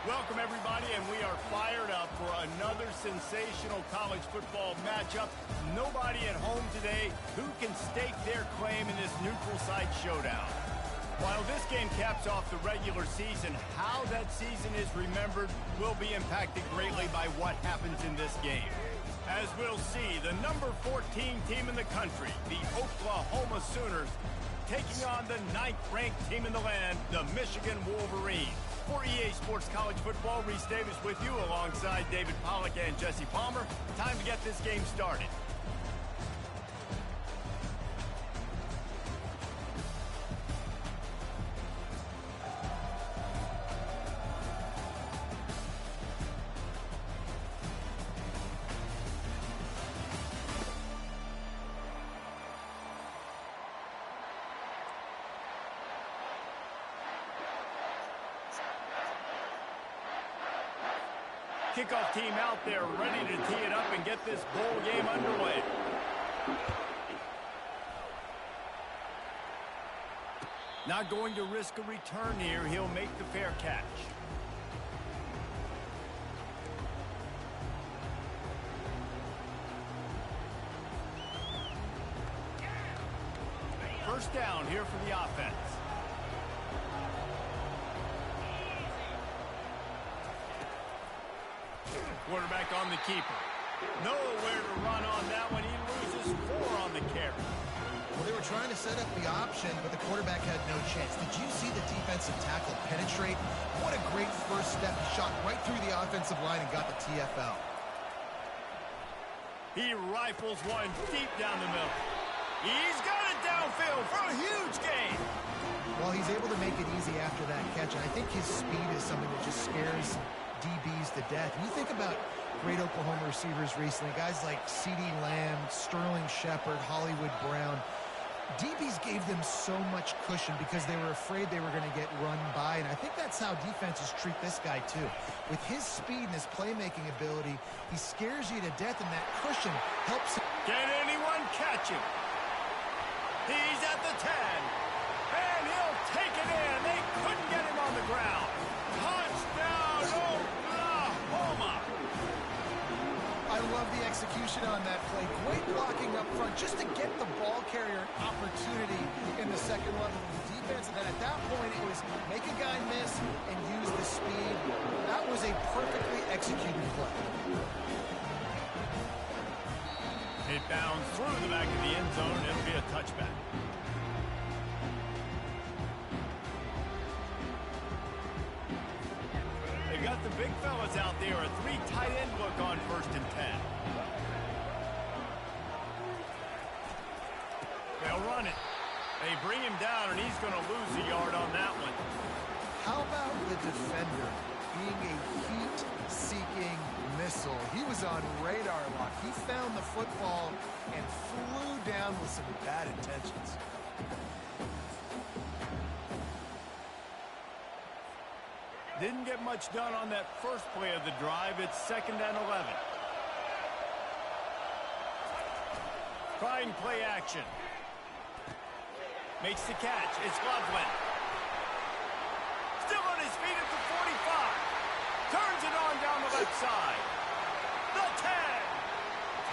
Welcome, everybody, and we are fired up for another sensational college football matchup. Nobody at home today who can stake their claim in this neutral site showdown. While this game caps off the regular season, how that season is remembered will be impacted greatly by what happens in this game. As we'll see, the number 14 team in the country, the Oklahoma Sooners, taking on the 9th-ranked team in the land, the Michigan Wolverines. For EA Sports College Football, Reese Davis with you alongside David Pollack and Jesse Palmer. Time to get this game started. Kickoff team out there ready to tee it up and get this bowl game underway. Not going to risk a return here. He'll make the fair catch. First down here for the offense. Quarterback on the keeper. Nowhere to run on that one. He loses 4 on the carry. Well, they were trying to set up the option, but the quarterback had no chance. Did you see the defensive tackle penetrate? What a great first step. He shot right through the offensive line and got the TFL. He rifles one deep down the middle. He's got it downfield for a huge gain. Well, he's able to make it easy after that catch, and I think his speed is something that just scares DBs to death. You think about great Oklahoma receivers recently, guys like CeeDee Lamb, Sterling Shepard, Hollywood Brown. DBs gave them so much cushion because they were afraid they were going to get run by, and I think that's how defenses treat this guy too. With his speed and his playmaking ability, he scares you to death, and that cushion helps him. Can anyone catch him? He's at the 10, and he'll take it in. They couldn't get him on the ground. Touchdown, Oklahoma! I love the execution on that play. Great blocking up front just to get the ball carrier an opportunity in the second level of the defense. And then at that point, it was make a guy miss and use the speed. That was a perfectly executed play. It bounds through the back of the end zone, and it'll be a touchback. They've got the big fellas out there, a 3 tight end look on 1st and 10. They'll run it. They bring him down, and he's going to lose a yard on that one. How about the defender being a heat-seeking missile? He was on radar lock. He found the football and flew down with some bad intentions. Didn't get much done on that first play of the drive. It's 2nd and 11. Trying play action. Makes the catch. It's Loveland. Still on his feet at the 45. Turns it on down the left side. The 10.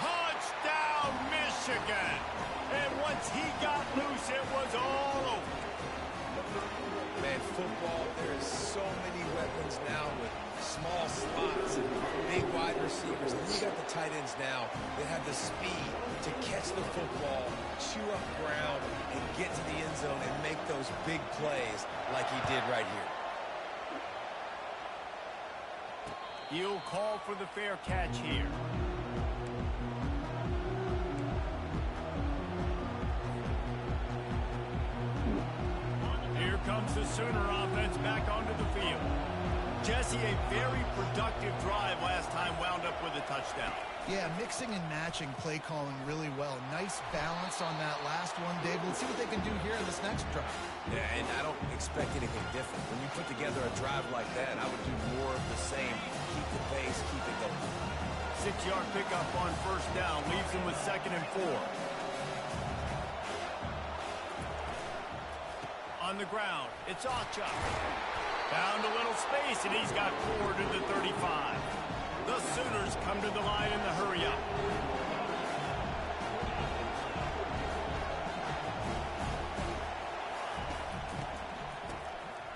Touchdown, Michigan. And once he got loose, it was all over. Man, football, there's so many weapons now with small slots and big wide receivers. And you got the tight ends now that have the speed to catch the football, chew up ground, and get to the end zone and make those big plays like he did right here. He'll call for the fair catch here. Here comes the Sooner offense back onto the field. Jesse, a very productive drive last time, wound up with a touchdown. Yeah, mixing and matching play calling really well. Nice balance on that last one, Dave. Let's see what they can do here in this next drive. Yeah, and I don't expect anything different. When you put together a drive like that, I would do more of the same. Keep the pace, keep it going. 6-yard pickup on 1st down, leaves him with 2nd and 4. On the ground, it's Ocha. Found a little space, and he's got 4 to the 35. The Sooners come to the line in the hurry-up.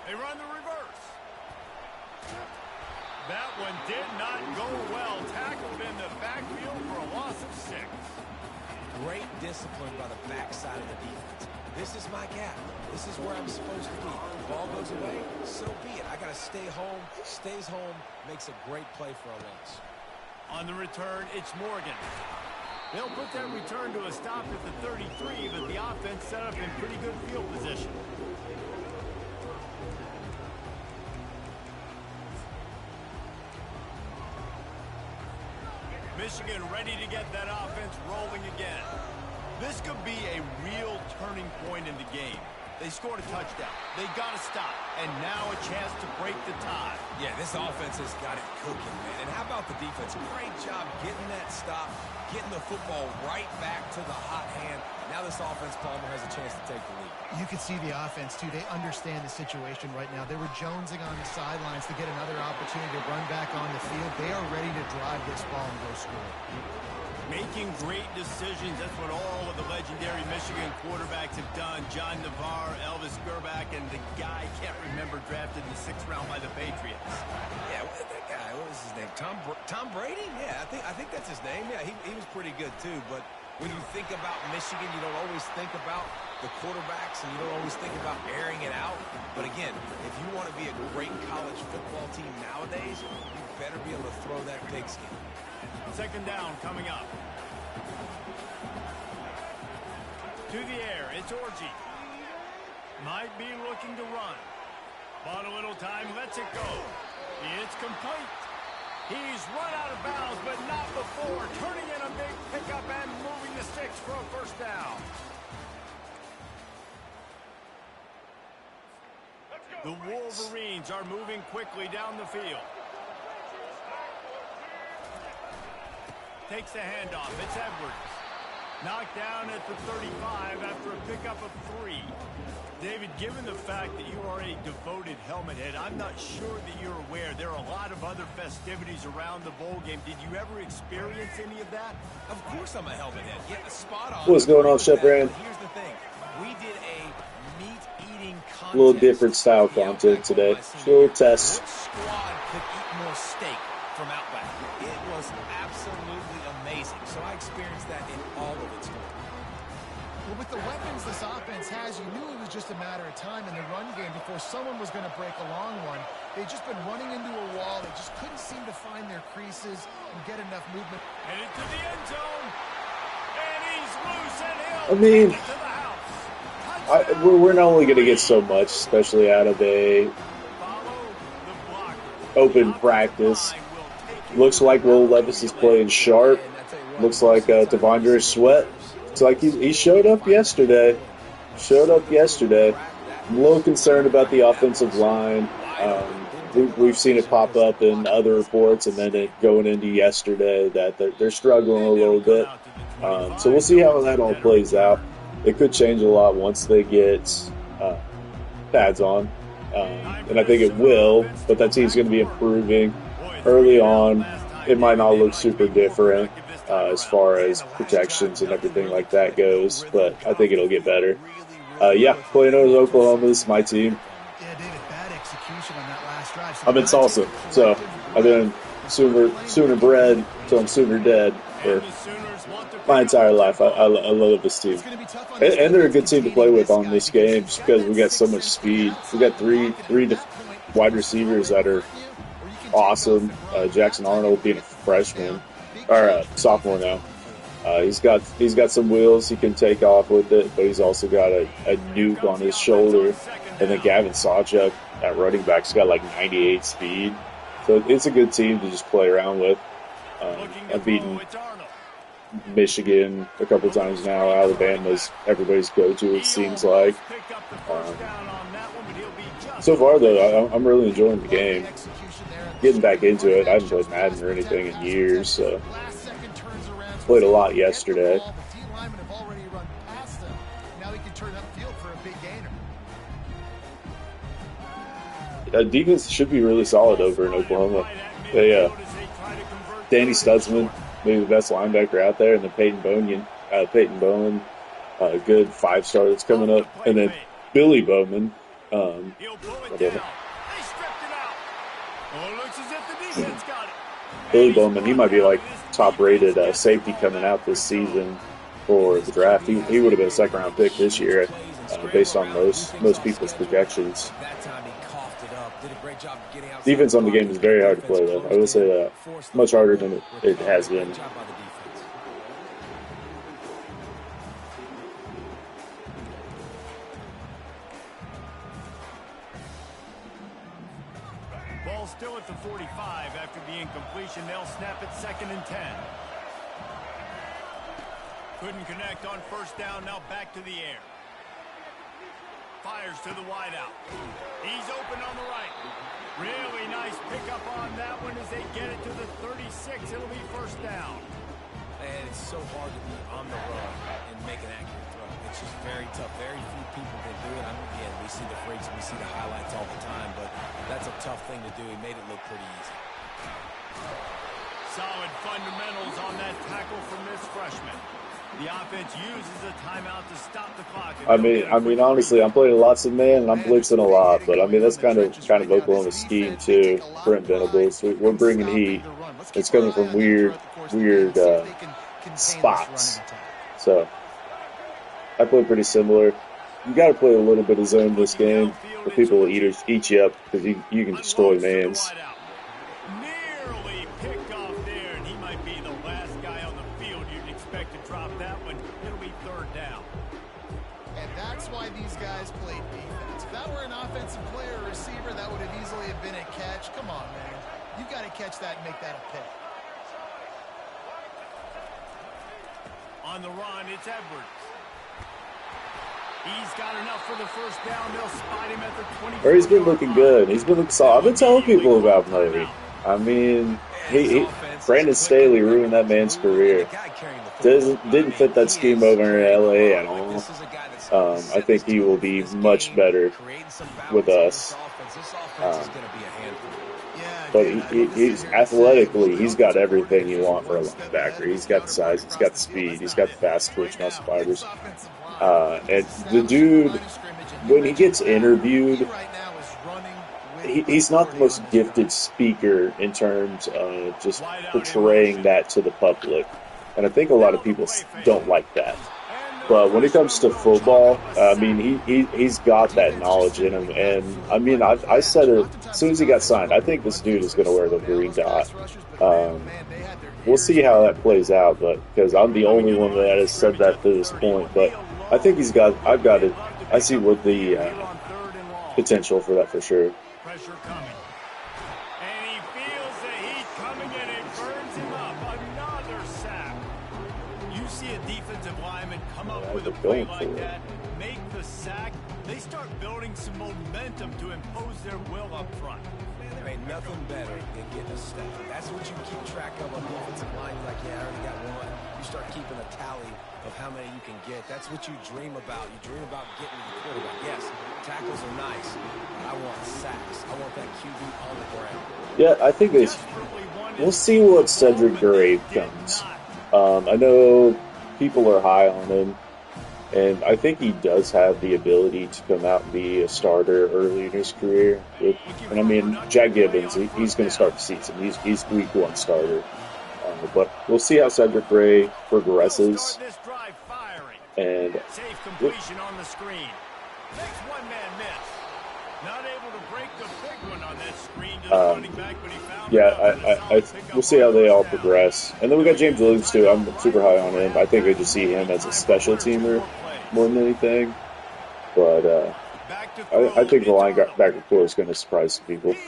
They run the reverse. That one did not go well. Tackled in the backfield for a loss of 6. Great discipline by the backside of the defense. This is my gap. This is where I'm supposed to be. Ball goes away, so be it. I got to stay home. Stays home, makes a great play for a loss. On the return, it's Morgan. They'll put that return to a stop at the 33, but the offense set up in pretty good field position. Michigan ready to get that offense rolling again. This could be a real turning point in the game. They scored a touchdown. They got to stop. And now a chance to break the tie. Yeah, this offense has got it cooking, man. And how about the defense? Great job getting that stop, getting the football right back to the hot hand. Now this offense, Palmer, has a chance to take the lead. You can see the offense, too. They understand the situation right now. They were jonesing on the sidelines to get another opportunity to run back on the field. They are ready to drive this ball and go score. Making great decisions. That's what all of the legendary Michigan quarterbacks have done. John Navarre, Elvis Gerbach, and the guy, can't remember, drafted in the 6th round by the Patriots. Yeah, that guy, what was his name? Tom Brady? Yeah, I think that's his name. Yeah, he was pretty good, too. But when you think about Michigan, you don't always think about the quarterbacks, and you don't always think about airing it out. But again, if you want to be a great college football team nowadays, you better be able to throw that pigskin. 2nd down coming up. To the air, it's Orji. Might be looking to run. Bought a little time, lets it go. It's complete. He's run out of bounds, but not before. Turning in a big pickup and moving the sticks for a 1st down. The Wolverines are moving quickly down the field. Takes the handoff. It's Edwards. Knocked down at the 35 after a pickup of 3. David, given the fact that you are a devoted helmet head, I'm not sure that you're aware there are a lot of other festivities around the bowl game. Did you ever experience any of that? Of course I'm a helmet head. Yeah, spot on. What's going on, Chef Brand? Here's the thing. We did a meat-eating contest. A little different style content today. Little test. Which squad could eat more steak from Outback? It was absolutely amazing. So I experienced that in all of its glory. Well, with the weapons this offense has, you knew it was just a matter of time in the run game before someone was going to break a long one. They've just been running into a wall. They just couldn't seem to find their creases and get enough movement. Headed to the end zone. And he's loose and he'll I mean, take it to the house. we're not only going to get so much, especially out of a open practice. Looks like Will Levis is playing sharp. Looks like Devondre Sweat. It's like he showed up yesterday. I'm a little concerned about the offensive line. We've seen it pop up in other reports, and then it going into yesterday that they're struggling a little bit. So we'll see how that all plays out. It could change a lot once they get pads on, and I think it will. But that team's going to be improving early on. It might not look super different as far as protections and everything like that goes, but I think it'll get better. Yeah, playing over Oklahoma is my team. Yeah, David, bad execution on that last drive. I'm in Tulsa, so I've been Sooner bred till I'm Sooner dead for my entire life. I love this team. And they're a good team to play with on this game just because we got so much speed. We got three wide receivers that are awesome. Jackson Arnold being a freshman, or sophomore now. He's got some wheels. He can take off with it, but he's also got a nuke on his shoulder. And then Gavin Sawchuk at running back's got like 98 speed. So it's a good team to just play around with. I've beaten Michigan a couple times now. Alabama's everybody's go-to, it seems like. So far, though, I'm really enjoying the game. Getting back into it. I haven't played Madden or anything in years, so played a lot yesterday. defense should be really solid over in Oklahoma. They Danny Stutzman, maybe the best linebacker out there, and then Peyton Bowen, a good 5-star that's coming up, and then Billy Bowman. Billy Bowman, he might be like top-rated safety coming out this season for the draft. He would have been a second-round pick this year, based on most people's projections. Defense on the game is very hard to play, though. I will say that. Much harder than it has been. Ball still at the 45 after the incompletion. They'll snap it 2nd and 10. Couldn't connect on first down. Now back to the air. Fires to the wideout. He's open on the right. Really nice pickup on that one as they get it to the 36. It'll be first down. And it's so hard to be on the run and make an accurate throw. It's just very tough. Very few people can do it. Again, we see the freaks and we see the highlights all the time, but that's a tough thing to do. He made it look pretty easy. Solid fundamentals on that tackle from this freshman. The offense uses a timeout to stop the clock. I mean, honestly, I'm playing lots of man and I'm blitzing a lot, but I mean that's kind of Oklahoma's scheme too. Brent Venables, we're bringing heat. It's coming from weird spots. So I play pretty similar. You got to play a little bit of zone this game, or people will eat you up because you can destroy mans. Come on, man. You got to catch that and make that a pick. On the run, it's Edwards. He's got enough for the first down. They'll spot him at the 20. He's been looking good. He's been looking solid. I've been telling people about Murray. I mean, Brandon Staley ruined that man's career. Didn't fit that scheme over in LA at all. I think he will be much better with us. But he's athletically, he's got everything you want for a linebacker. He's got the size, he's got the speed, he's got the fast twitch muscle fibers. And the dude, when he gets interviewed, he's not the most gifted speaker in terms of just portraying that to the public. And I think a lot of people don't like that. But when it comes to football, I mean, he's got that knowledge in him. And, I mean, I said it as soon as he got signed. I think this dude is going to wear the green dot. We'll see how that plays out, but because I'm the only one that has said that to this point. But I think I've got it. I see what the potential for that for sure. Pressure coming. And he feels the heat coming and it burns him up. Another sack. You see a defensive lineman come up with a play like that, make the sack, they start building some momentum to impose their will up front. There ain't nothing better than getting a step. That's what you keep track of on the offensive line. You're like, yeah, I already got one. You start keeping a tally of how many you can get. That's what you dream about. You dream about getting to the quarterback. Yes, tackles are nice, but I want sacks. I want that QB on the ground. Yeah, I think we'll see what Cedric Gray becomes. I know people are high on him, and I think he does have the ability to come out and be a starter early in his career. And I mean, Jack Gibbons, he's going to start the season. He's week 1 starter. But we'll see how Cedric Gray progresses. And safe completion on the screen. Makes one man miss. Not able to break the big one on that screen to the running back, but he found we'll see how they all progress. And then we got James Williams too. I'm super high on him. I think I just see him as a special teamer more than anything. But I think the linebacker core is going to surprise some people. And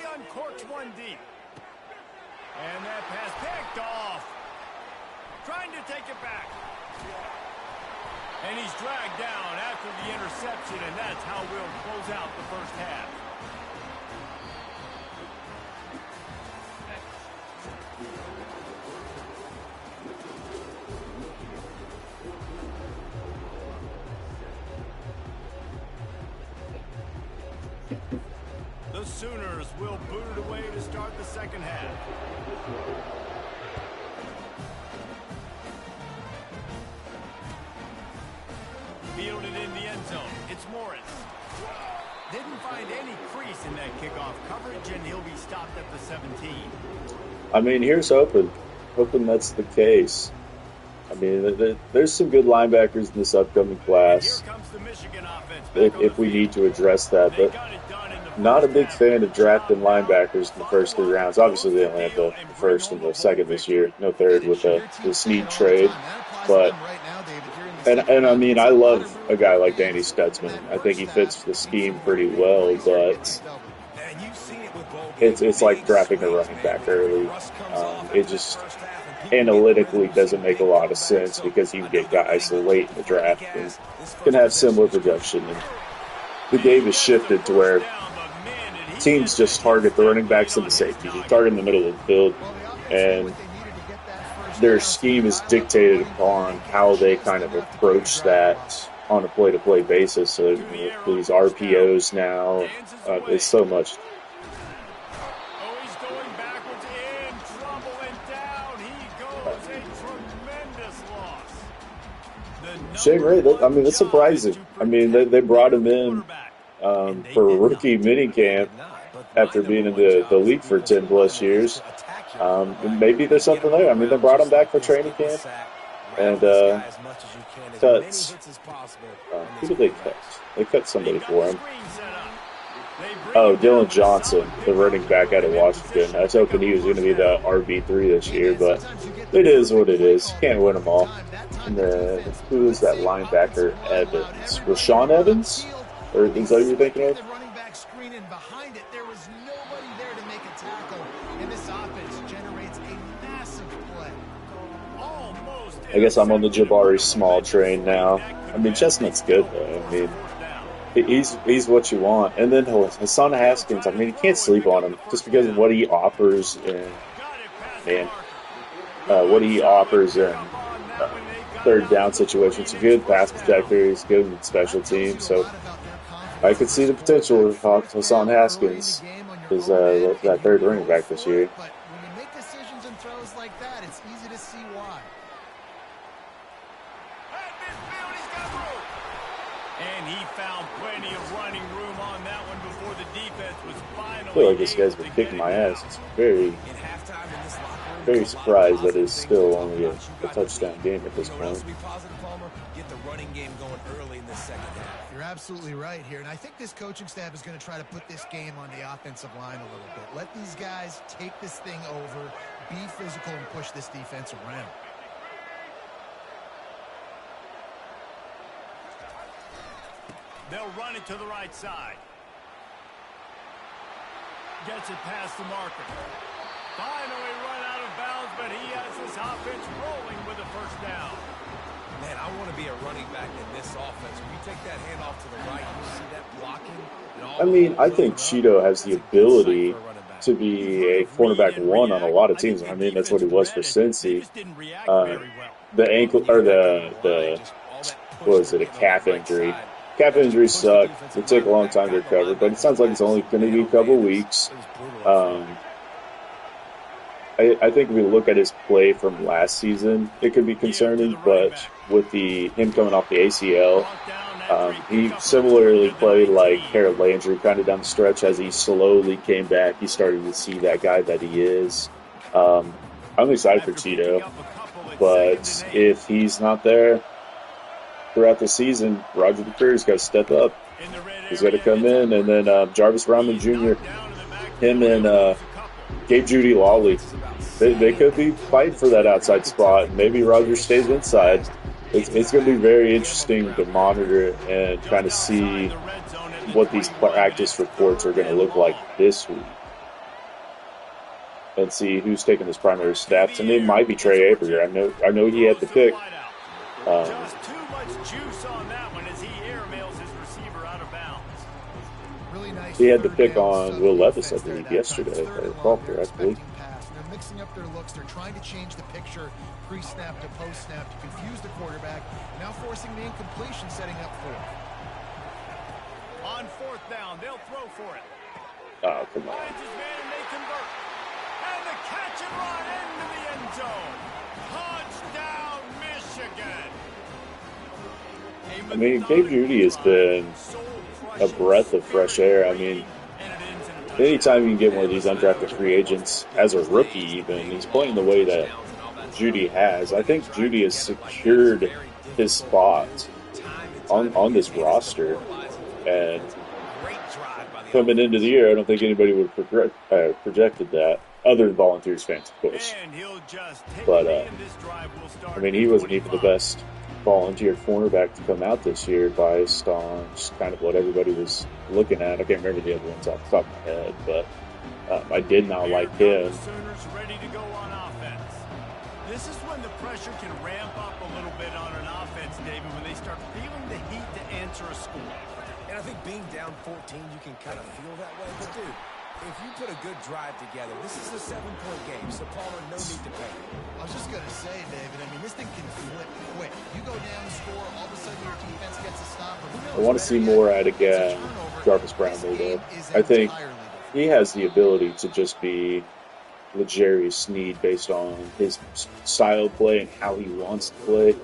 that pass picked off. Trying to take it back. And he's dragged down after the interception, and that's how we'll close out the first half. The The Sooners will boot it away to start the second half. Fielded in the end zone. It's Morris. Didn't find any crease in that kickoff coverage, and he'll be stopped at the 17. I mean, here's hoping that's the case. I mean, there's some good linebackers in this upcoming class. Here comes the Michigan offense. If we need to address that, but not a big fan of drafting linebackers in the first 3 rounds. Obviously, they only have the first and the second this year. No third with the Snead trade. But, and I mean, I love a guy like Danny Stutzman. I think he fits the scheme pretty well, but it's like drafting a running back early. It just analytically doesn't make a lot of sense because you can get guys late in the draft and can have similar production. And the game is shifted to where teams just target the running backs and the safeties. They target in the middle of the field, and their scheme is dictated upon how they kind of approach that on a play-to-play basis. So these RPOs now, it's so much. Shane Ray, I mean, that's surprising. I mean, they brought him in for rookie minicamp after being in the league for 10-plus years. Maybe there's something there. I mean, they brought him back for training camp. And cuts. Who did they cut? They cut somebody for him. Oh, Dylan Johnson, the running back out of Washington. I was hoping he was going to be the RB3 this year, but it is what it is. Can't win them all. And who is that linebacker? Evans. Rashawn Evans? Or is that what you're thinking of? I guess I'm on the Jabari Small train now. I mean, Chestnut's good, though. I mean, he's what you want. And then Hassan Haskins, I mean, you can't sleep on him just because of what he offers in third down situations. He's a good pass protector. He's good in special teams. So I could see the potential of Hassan Haskins as that third running back this year. But when you make decisions and throws like that, it's easy to see why. And he found plenty of running room on that one before the defense was finally. I feel like this guy's been kicking my ass. It's very surprised that it's still only a touchdown game at this point. Get the running game going early in the second half. You're absolutely right here, and I think this coaching staff is going to try to put this game on the offensive line a little bit. Let these guys take this thing over, be physical, and push this defense around. They'll run it to the right side. Gets it past the marker. Finally run out of bounds, but he has his offense rolling with a first down. Man, I want to be a running back in this offense. When you take that handoff to the right, you see that blocking. I mean, I think Cheeto has the ability to be a cornerback one on a lot of teams. I mean, that's what he was for Cincy. The ankle, or what was it, a calf injury. Calf injuries suck. They take a long time to recover, but it sounds like it's only going to be a couple weeks. I think if we look at his play from last season, it could be concerning, but with him coming off the ACL, he similarly played like Harold Landry kind of down the stretch. As he slowly came back, he started to see that guy that he is. I'm excited for Cheeto, but if he's not there throughout the season, Roger DeCreer's got to step up. He's got to come in, and then Jarvis Roundman Jr., him and Gabe Judy Lawley, they could be fighting for that outside spot. Maybe Roger stays inside. It's going to be very interesting to monitor and kind of see what these practice reports are going to look like this week, and see who's taking his primary snaps. And it might be Trey Abraham. I know he had the pick. Just too much juice on that one as he airmails his receiver out of bounds. Really nice. He had the pick on Will Levis, I believe, yesterday, if I recall correctly. They're mixing up their looks. They're trying to change the picture pre-snap to post-snap to confuse the quarterback. Now forcing the incompletion, setting up fourth. On fourth down, they'll throw for it. Oh, come on. Finds his man and they convert. And the catch and run into the end zone. Touchdown, Michigan. I mean, Gabe Judy has been a breath of fresh air. I mean, anytime you can get one of these undrafted free agents, as a rookie even, he's playing the way that Judy has. I think Judy has secured his spot on this roster. And coming into the year, I don't think anybody would have projected that, other than Volunteers fans, of course. But, I mean, he wasn't even the best volunteer cornerback to come out this year, based on just kind of what everybody was looking at. I can't remember the other ones off the top of my head, but I did not like him. This is when the pressure can ramp up a little bit on an offense, David, when they start feeling the heat to answer a score. And I think being down 14, you can kind of feel that way. But, dude, if you put a good drive together, this is a 7-point game, so Palmer, no need to panic. I was just going to say, David, I mean, this thing can flip quick. You go down, score, all of a sudden your defense gets a stop. I want to see more out of Jarvis Brownlee, though. I think he has the ability to just be L'Jarius Sneed based on his style of play and how he wants to play.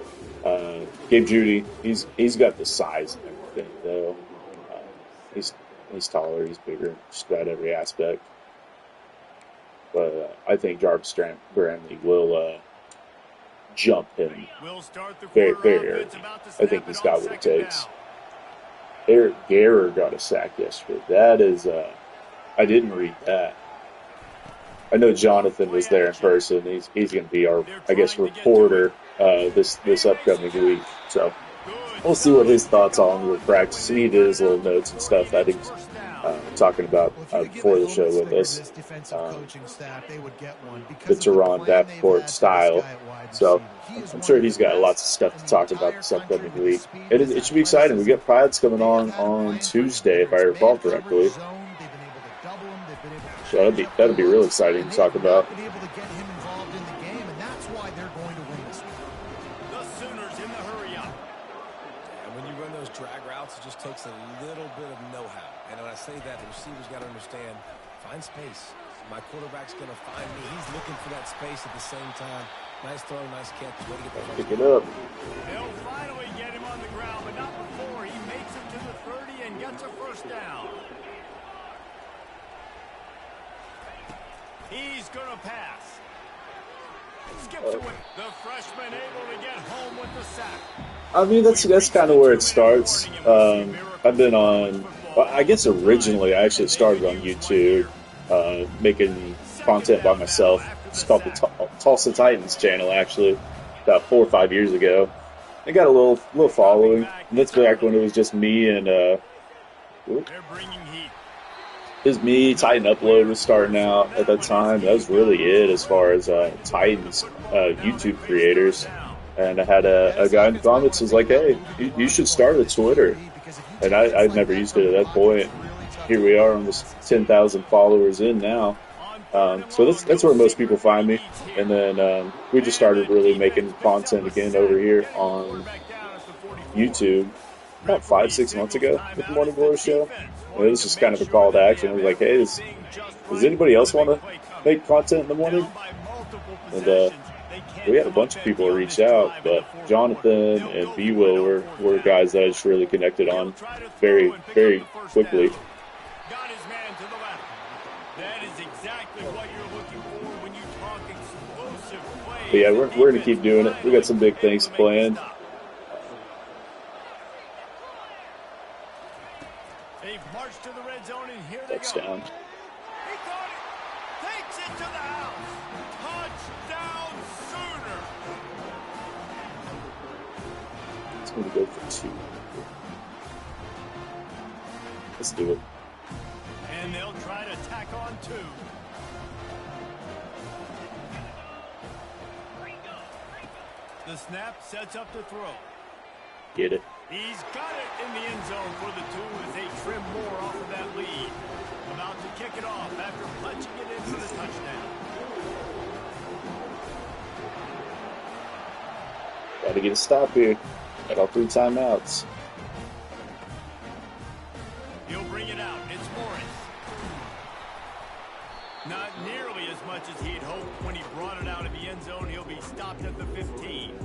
Gabe Judy, he's got the size and everything, though. He's taller, he's bigger, just about every aspect. But I think Jarvis Brownlee will jump him very, very early. I think he's got what it takes. Eric Garrer got a sack yesterday. That is, I didn't read that. I know Jonathan was there in person. He's going to be our, I guess, reporter this upcoming week. So we'll see what his thoughts on with practice. He did his little notes and stuff that he's talking about before the show with us. The Teron Davenport style. So I'm sure he's got lots of stuff to talk about this upcoming week. It should be exciting. We got Preds coming on Tuesday, if I recall correctly. So that'll be real exciting to talk about. Drag routes, it just takes a little bit of know-how. And when I say that, the receiver's got to understand, find space. My quarterback's going to find me. He's looking for that space at the same time. Nice throw, nice catch. Way to get the pick it up. They'll finally get him on the ground, but not before he makes it to the 30 and gets a first down. He's going to pass. Skips away. The freshman able to get home with the sack. I mean, that's kind of where it starts. I've been on, well, I guess originally I actually started on YouTube, making content by myself. It's called the Tulsa Titans channel, actually, about 4 or 5 years ago. I got a little following, and that's back when it was just me and, it was me, Titan Upload was starting out at that time. That was really it as far as Titans YouTube creators. And I had a guy in the comments who was like, hey, you should start a Twitter. And I'd never used it at that point. Here we are, almost 10,000 followers in now. So that's where most people find me. And then we just started really making content again over here on YouTube about 5-6 months ago with the Morning Glory Show. And it was just kind of a call to action. I was like, hey, does anybody else want to make content in the morning? And we had a bunch of people reach out, but Jonathan and B-Will were guys that I just really connected on very, very quickly. But yeah, we're going to keep doing it. We got some big things planned. Touchdown. Takes it to the house. Touchdown, Sooner. It's going to go for 2. Let's do it. And they'll try to tack on 2. The snap sets up the throw. Get it. He's got it in the end zone for the 2 as they trim more off of that lead. About to kick it off after punching it in for the touchdown. Got to get a stop here. Got all 3 timeouts. He'll bring it out. It's Morris. Not nearly as much as he'd hoped when he brought it out of the end zone. He'll be stopped at the 15.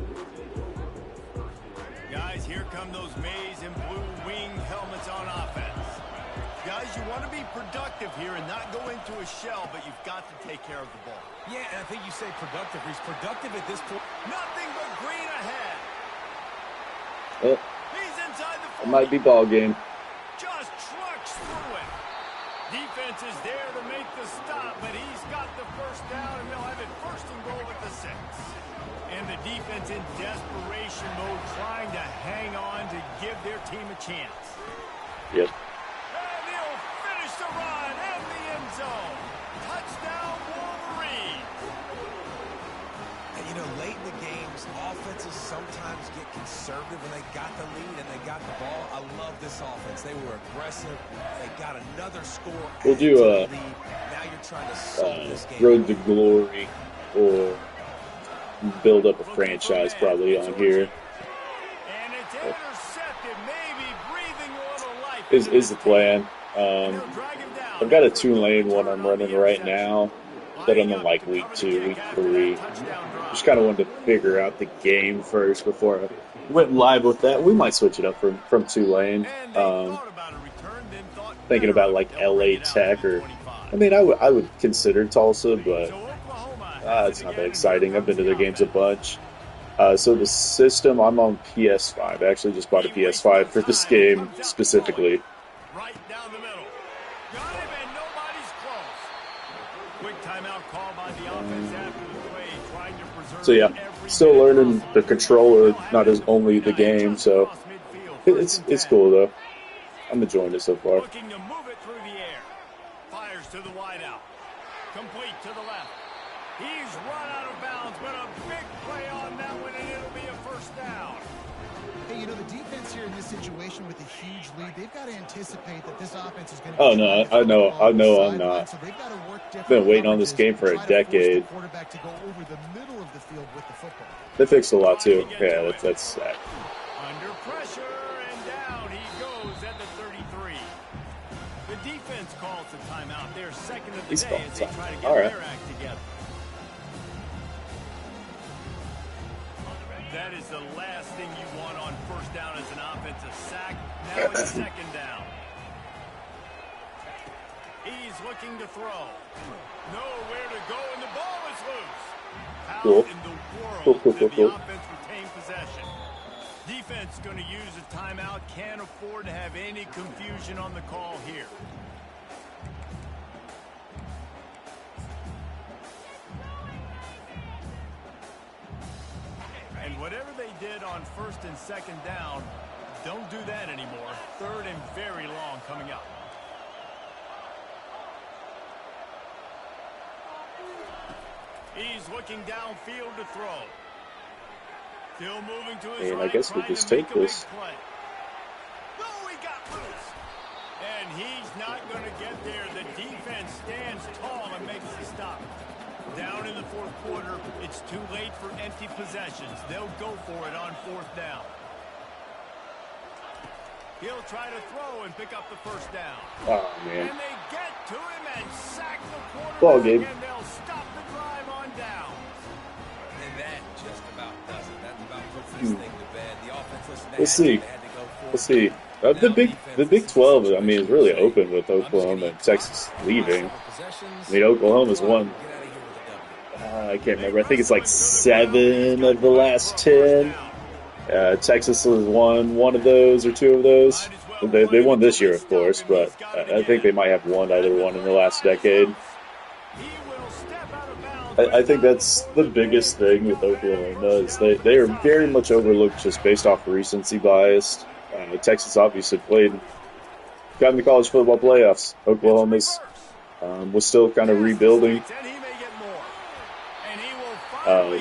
Guys, here come those maize and blue wing helmets on offense. Guys, you want to be productive here and not go into a shell, but you've got to take care of the ball. Yeah, and I think you say productive. He's productive at this point. Nothing but green ahead. Oh, He's inside the 40. it might be ball game. Just trucks through it. Defense is there to make the stop, but he's got the first down, and they'll have it first and goal at the 6. And the defense in desperation mode, trying to hang on to give their team a chance. Yep. And he'll finish the run and the end zone. Touchdown, Wolverines. And, you know, late in the games, offenses sometimes get conservative when they got the lead and they got the ball. I love this offense. They were aggressive. They got another score. We'll do a now you're trying to solve this game. Road to Glory or build up a franchise probably on here. And it's intercepted, maybe breathing a little life. Is the plan. I've got a 2-lane one I'm running right now that I'm in like week 2, week 3. Just kind of wanted to figure out the game first before I went live with that. We might switch it up from 2-lane. Thinking about like LA Tech or, I mean, I would consider Tulsa, but it's not that exciting. I've been to their games a bunch. So the system, I'm on PS5. I actually just bought a PS5 for this game specifically. Right down the middle. Got him and nobody's close. Quick timeout call by the offense after the play, trying to preserve. So yeah, still learning the controller, not as only the game. So it's cool though. I'm enjoying it so far. Looking to move it through the air. Fires to the wideout. Complete to the left. He's run out of bounds, but a big play on that one, and it'll be a first down. Hey, you know, the defense here in this situation with a huge lead, they've got to anticipate that this offense is going to... Oh, no, I know I'm not. So they've got to work been waiting on this game for a decade. Quarterback to go over the middle of the field with the football. They fixed a lot, too. Yeah, that's sad. Under pressure, and down he goes at the 33. The defense calls the timeout. They're second of the day as they try to get their act together. That is the last thing you want on first down as an offensive sack. Now it's second down. He's looking to throw. Nowhere to go, and the ball is loose. How in the world did the offense retain possession? Defense going to use a timeout. Can't afford to have any confusion on the call here. And whatever they did on first and second down, don't do that anymore. Third and very long coming up. He's looking downfield to throw. Still moving to his right. I guess we'll just take this. Oh, he got loose. And he's not going to get there. The defense stands tall and makes the stop. Down in the fourth quarter, it's too late for empty possessions. They'll go for it on fourth down. He'll try to throw and pick up the first down. Oh, man. And they get to him and sack the quarterback, ball game. and they'll stop the drive on down. And that just about does it. That about puts this thing to bed. The offense, listen, We'll see. We'll see. The Big 12, I mean, is really open with Oklahoma and Texas leaving. I mean, Oklahoma's won. I can't remember. I think it's like 7 of the last 10. Texas has won one of those or 2 of those. They won this year, of course, but I think they might have won either one in the last decade. I think that's the biggest thing with Oklahoma is they are very much overlooked just based off recency bias. Texas obviously got in the college football playoffs. Oklahoma's was still kind of rebuilding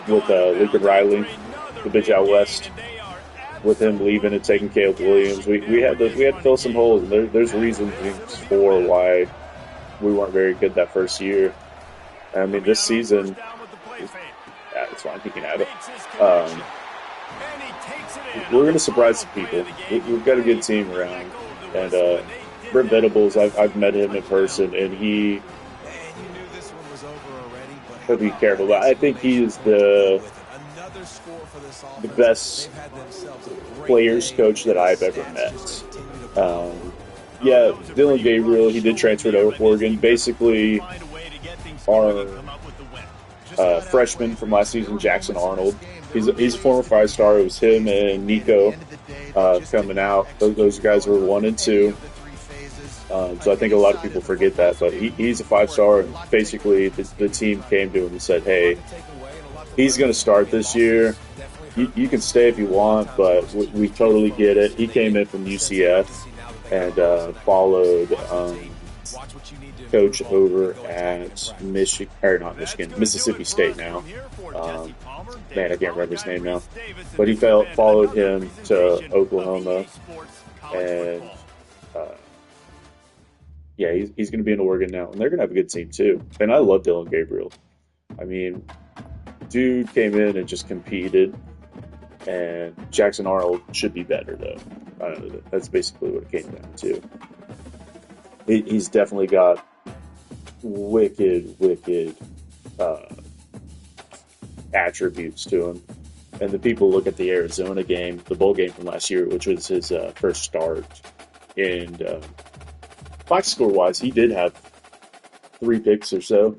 with Lincoln Riley, the bitch out west. With him leaving and taking Caleb Williams, we had to fill some holes. There's reasons for why we weren't very good that first year. I mean, this season, it's fine. He can have it. We're going to surprise some people. We've got a good team around, and Brent Venables, I've met him in person, and to be careful. But I think he is the best players coach that I've ever met. Yeah, Dylan Gabriel, he did transfer to Oregon. Basically, our freshman from last season, Jackson Arnold, he's a former 5-star. It was him and Nico coming out. Those guys were 1 and 2. So I think a lot of people forget that, but he's a 5-star, and basically the team came to him and said, hey, he's going to start this year. You can stay if you want, but we totally get it. He came in from UCF and followed coach over at Mississippi State now. Man, I can't remember his name now. But he followed him to Oklahoma, and yeah, he's going to be in Oregon now, and they're going to have a good team too. And I love Dylan Gabriel. I mean, dude came in and just competed, and Jackson Arnold should be better though. I don't know, that's basically what it came down to. He's definitely got wicked attributes to him. And the people look at the Arizona game, the bowl game from last year, which was his first start. And box score-wise, he did have 3 picks or so.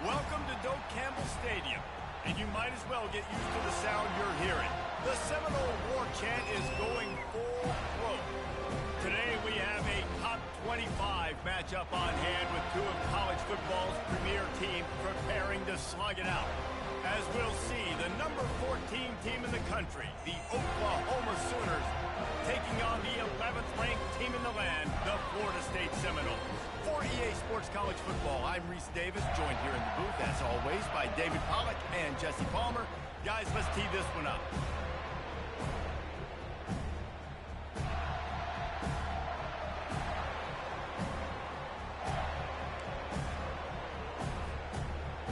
Welcome to Doak Campbell Stadium, and you might as well get used to the sound you're hearing. The Seminole War Chant is going full throat. Today we have a top 25 matchup on hand with 2 of college football's premier teams preparing to slug it out. As we'll see, the number 14 team in the country, the Oklahoma Sooners, taking on the 11th ranked team in the land, the Florida State Seminoles. For EA Sports College Football, I'm Reese Davis, joined here in the booth, as always, by David Pollack and Jesse Palmer. Guys, let's tee this one up.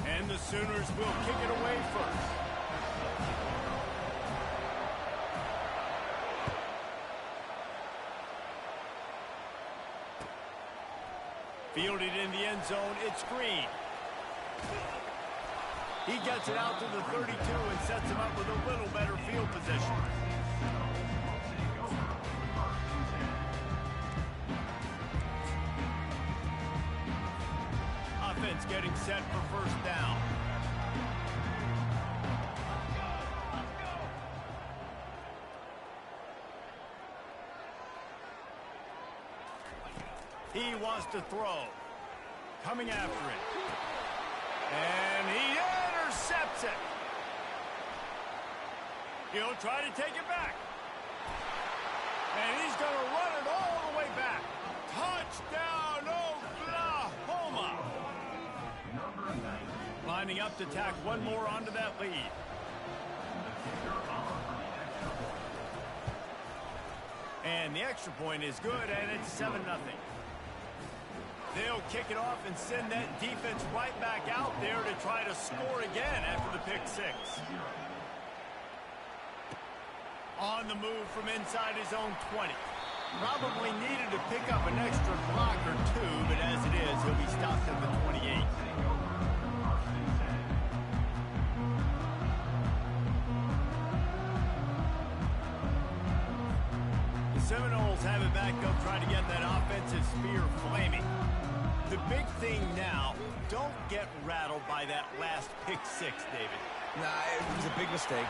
And the Sooners will kick it away first. Fielded in the end zone, it's Green. He gets it out to the 32 and sets him up with a little better field position. Offense getting set for first down. He wants to throw. Coming after it. And he intercepts it. He'll try to take it back. And he's going to run it all the way back. Touchdown, Oklahoma. Lining up to tack one more onto that lead. And the extra point is good, and it's 7-0. They'll kick it off and send that defense right back out there to try to score again after the pick 6. On the move from inside his own 20. Probably needed to pick up an extra block or 2, but as it is, he'll be stopped at the 28. The Seminoles have it back. They'll try to get that offensive spear flaming. The big thing now, don't get rattled by that last pick 6, David. Nah, it was a big mistake.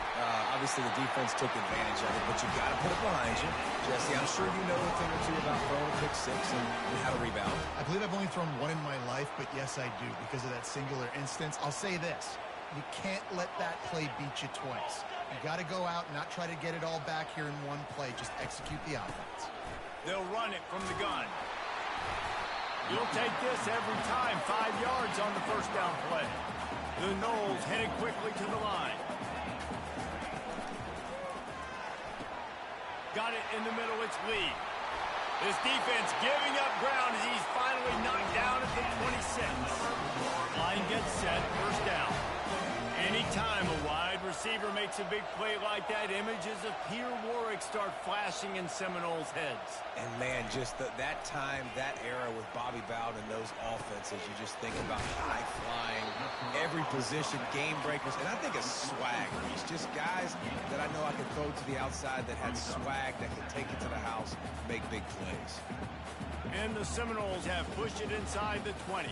Obviously, the defense took advantage of it, but you got to put it behind you. Jesse, I'm sure you know a thing or two about throwing a pick 6 and how to rebound. I believe I've only thrown 1 in my life, but yes, I do, because of that singular instance. I'll say this. You can't let that play beat you twice. You got to go out and not try to get it all back here in one play. Just execute the offense. They'll run it from the gun. You'll take this every time. 5 yards on the first down play. The Noles headed quickly to the line. Got it in the middle. It's Lee. This defense giving up ground as he's finally knocked down at the 26. Line gets set, first down. Anytime a wide receiver makes a big play like that, images of Peter Warwick start flashing in Seminoles' heads. And, man, just that time, that era with Bobby Bowden and those offenses, you just think about high-flying, every position, game breakers, and I think of swag. It's just guys that I know I can throw to the outside that had swag that could take it to the house, make big plays. And the Seminoles have pushed it inside the 20.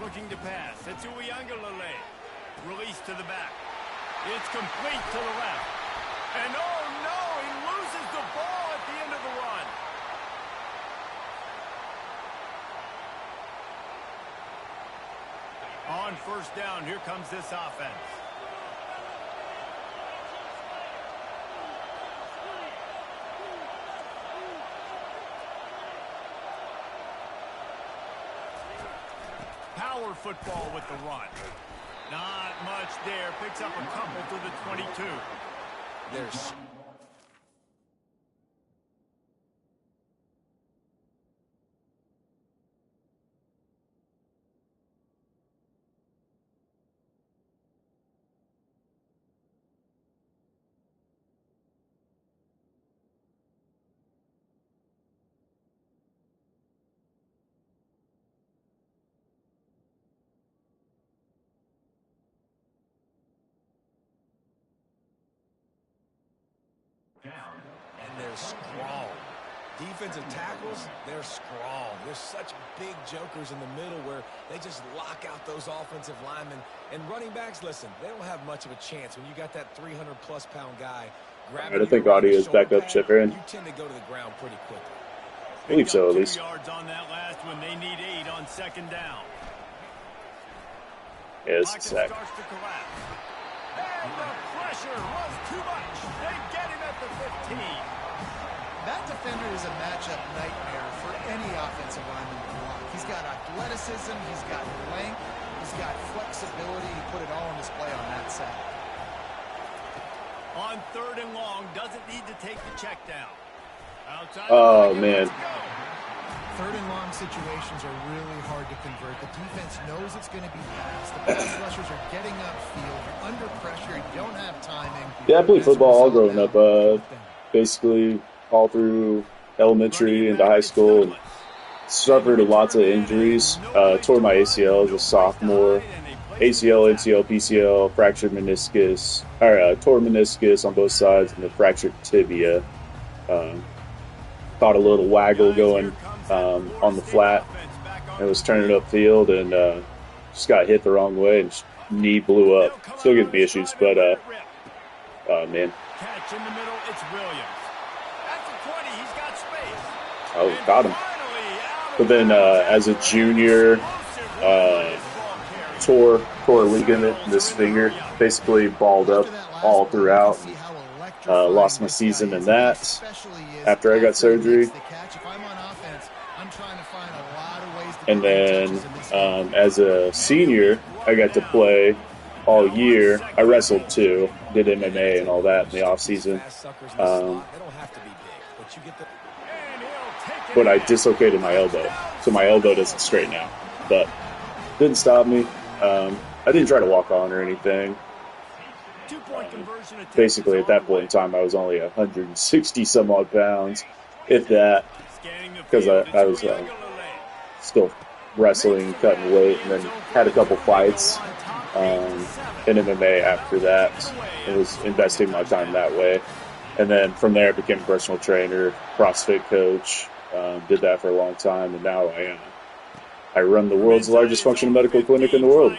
Looking to pass. It's Uiagalelei. Release to the back. It's complete to the left. And oh no, he loses the ball at the end of the run. On first down, here comes this offense. Power football with the run. Not much there. Picks up a couple to the 22. There's... And they're strong. Defensive tackles, they're strong. There's such big jokers in the middle where they just lock out those offensive linemen. And running backs, listen, they don't have much of a chance when you got that 300-plus pound guy. I think audio is back up, Chipper. You tend to go to the ground pretty quickly. I believe so, at least. 2 yards on that last one. They need 8 on second down. Yeah, it's a sack. Starts to collapse. And the pressure was too much. They get him at the 15. That defender is a matchup nightmare for any offensive lineman to block. He's got athleticism, he's got length, he's got flexibility. He put it all on display on that side. On third and long, doesn't need to take the check down. Outside oh, man. Third and long situations are really hard to convert. The defense knows it's going to be passed. The pass rushers are getting upfield. You're under pressure. You don't have timing. Yeah, I played football all growing up. Basically all through elementary into high school. And suffered lots of injuries. Tore my ACL as a sophomore. ACL, NCL, PCL, fractured meniscus. Tore meniscus on both sides and then fractured tibia. Caught a little waggle going on the flat. I was turning upfield and just got hit the wrong way and knee blew up. Still gives me issues, but man. Catch in the middle, it's Williams. At the 20, he's got space. Oh, got him. But then as a junior, tore a ligament in this finger. Basically balled up all throughout. Lost my season in that after I got surgery. And then as a senior, I got to play all year. I wrestled too, did MMA and all that in the off season. But I dislocated my elbow, so my elbow doesn't straighten out. But didn't stop me. I didn't try to walk on or anything. Basically, at that point in time, I was only 160 some odd pounds, if that, because I was still wrestling, cutting weight, and then had a couple fights in MMA after that. I was investing my time that way. And then from there, I became a personal trainer, CrossFit coach, did that for a long time, and now I run the world's largest functional medical clinic in the world.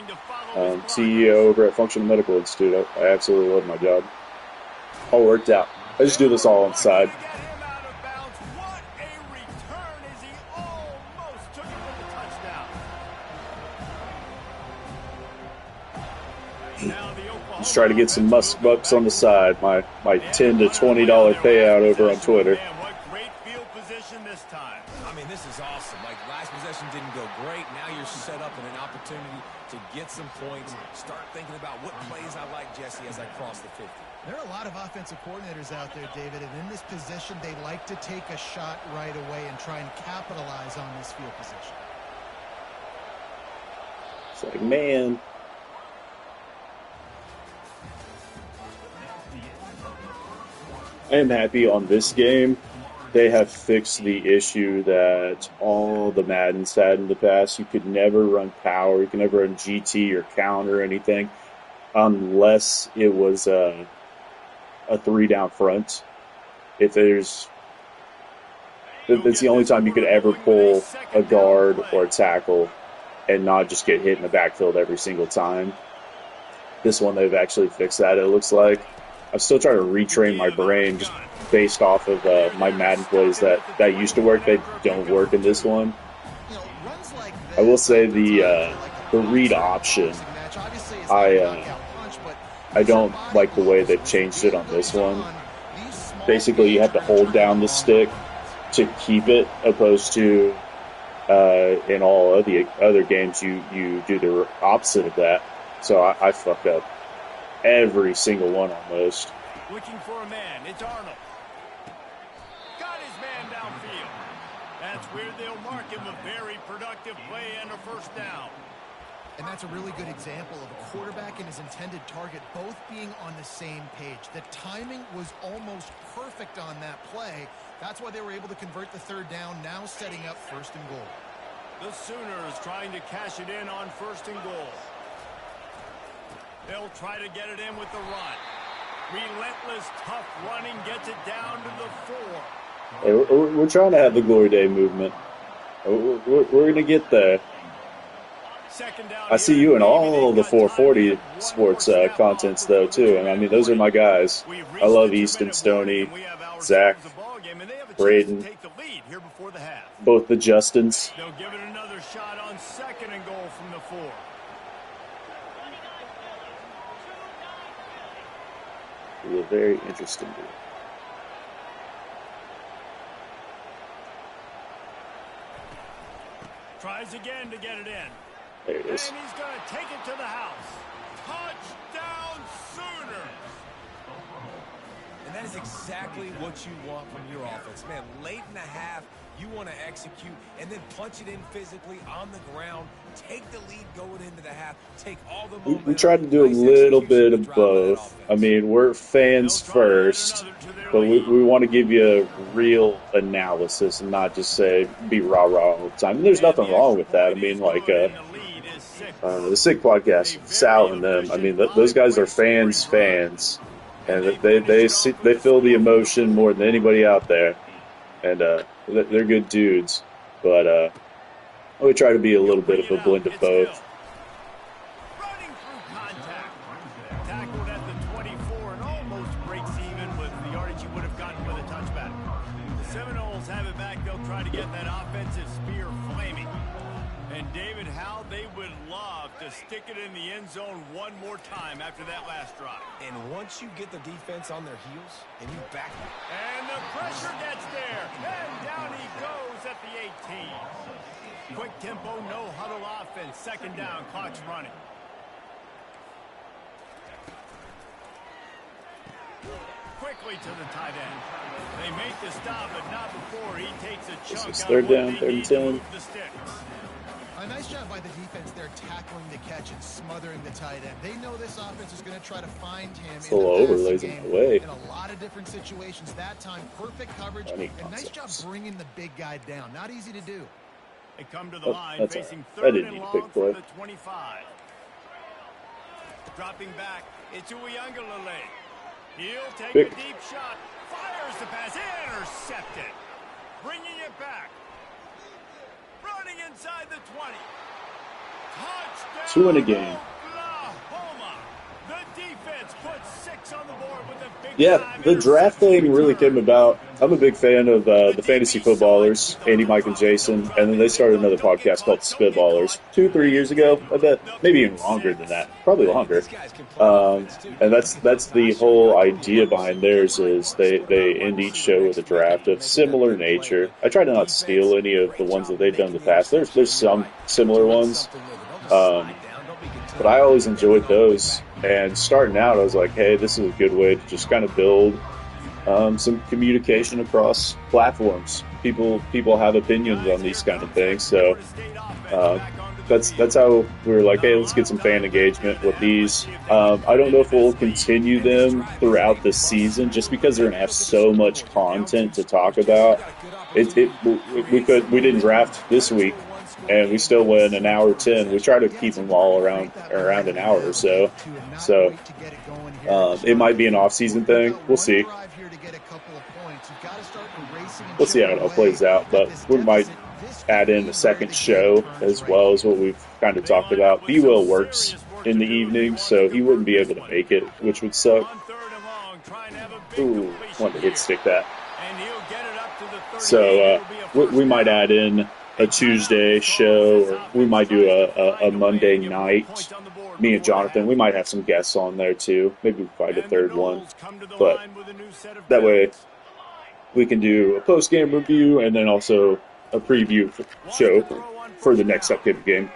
CEO over at Functional Medical Institute. I absolutely love my job. All worked out. I just do this all on the side. Just try to get some musk bucks on the side. My $10 to $20 payout over on Twitter. I mean, this is awesome. Like, last possession didn't go great. Now you're set up in an opportunity to get some points. Start thinking about what plays I like, Jesse, as I cross the 50. There are a lot of offensive coordinators out there, David, and in this position, they like to take a shot right away and try and capitalize on this field position. It's like, man. I am happy on this game. They have fixed the issue that all the Maddens had in the past. You could never run power. You could never run GT or counter or anything unless it was a 3-down front. That's the only time you could ever pull a guard or a tackle and not just get hit in the backfield every single time. This one, they've actually fixed that, it looks like. I'm still trying to retrain my brain just based off of my Madden plays that used to work. They don't work in this one. I will say the read option, I don't like the way they've changed it on this one. Basically, you have to hold down the stick to keep it, opposed to in all of the other games you do the opposite of that. So I fuck up every single one almost. Looking for a man. It's Arnold. Got his man downfield. That's where they'll mark him a very productive play and a first down. And that's a really good example of a quarterback and his intended target both being on the same page. The timing was almost perfect on that play. That's why they were able to convert the third down, now setting up first and goal. The Sooners trying to cash it in on first and goal. They'll try to get it in with the run. Relentless, tough running gets it down to the 4. Hey, we're trying to have the Glory Day movement. We're going to get there. I see you in all the 440 sports contents, though, too. And, I mean, those are my guys. I love Easton, Stoney, Zach, Braden, both the Justins. They'll give it another shot on second and goal from the 4. It was very interesting. Tries again to get it in. There it is. And he's going to take it to the house. Touchdown, Sooners! And that is exactly what you want from your offense. Man, late in the half, you want to execute and then punch it in physically on the ground. Take the lead going into the half. Take all the momentum. We tried to do a little bit of both. I mean, we're fans first, but we want to give you a real analysis and not just say be rah-rah all the time. And there's nothing wrong with that. I mean, like the Sick Podcast, Sal and them, I mean, those guys are fans, and they feel the emotion more than anybody out there, and they're good dudes. But we try to be a little bit of a blend of both. Running through contact. Tackled at the 24 and almost breaks even with the yardage he would have gotten with a touchback. The Seminoles have it back. They'll try to get that offensive spear flaming. And David, how they would love to stick it in the end zone one more time after that last drive. And once you get the defense on their heels and you back them. And the pressure gets there. And down he goes at the 18. Quick tempo, no huddle offense. Second down, clock's running. Quickly to the tight end. They make the stop, but not before he takes a chunk. This is third down, 3rd and 10. A nice job by the defense there, tackling the catch and smothering the tight end. They know this offense is going to try to find him in the overlays game in the way. in a lot of different situations. That time, perfect coverage, and nice job bringing the big guy down. Not easy to do. They come to the line, facing I third didn't and need a long big play. from the 25. Dropping back, it's Uiagalelei. He'll take a deep shot, fires the pass, intercepted. Bringing it back. Running inside the 20. Touchdown, 2 in a game. Oklahoma. The defense puts 6 on the board with a big Yeah, the draft thing really came about. I'm a big fan of the fantasy footballers, Andy, Mike, and Jason, and then they started another podcast called Spitballers 2-3 years ago. I bet maybe even longer than that, probably longer. And that's the whole idea behind theirs is they end each show with a draft of similar nature. I try to not steal any of the ones that they've done in the past. There's some similar ones, but I always enjoyed those. And starting out, I was like, hey, this is a good way to just kind of build some communication across platforms. People have opinions on these kind of things, so that's how we were like, hey, let's get some fan engagement with these. I don't know if we'll continue them throughout the season, just because they're gonna have so much content to talk about. We didn't draft this week, and we still went an hour 10. We try to keep them all around an hour or so. So it might be an off-season thing. We'll see. We'll see how it all plays out, but we might add in a second show as well as what we've kind of talked about. B-Will works in the evening, so he wouldn't be able to make it, which would suck. Ooh, wanted to hit stick that. So we might add in a Tuesday show, or we might do a Monday night. Me and Jonathan, we might have some guests on there too. Maybe we'll find a third one. But that way we can do a post-game review and then also a preview show for the next upcoming game.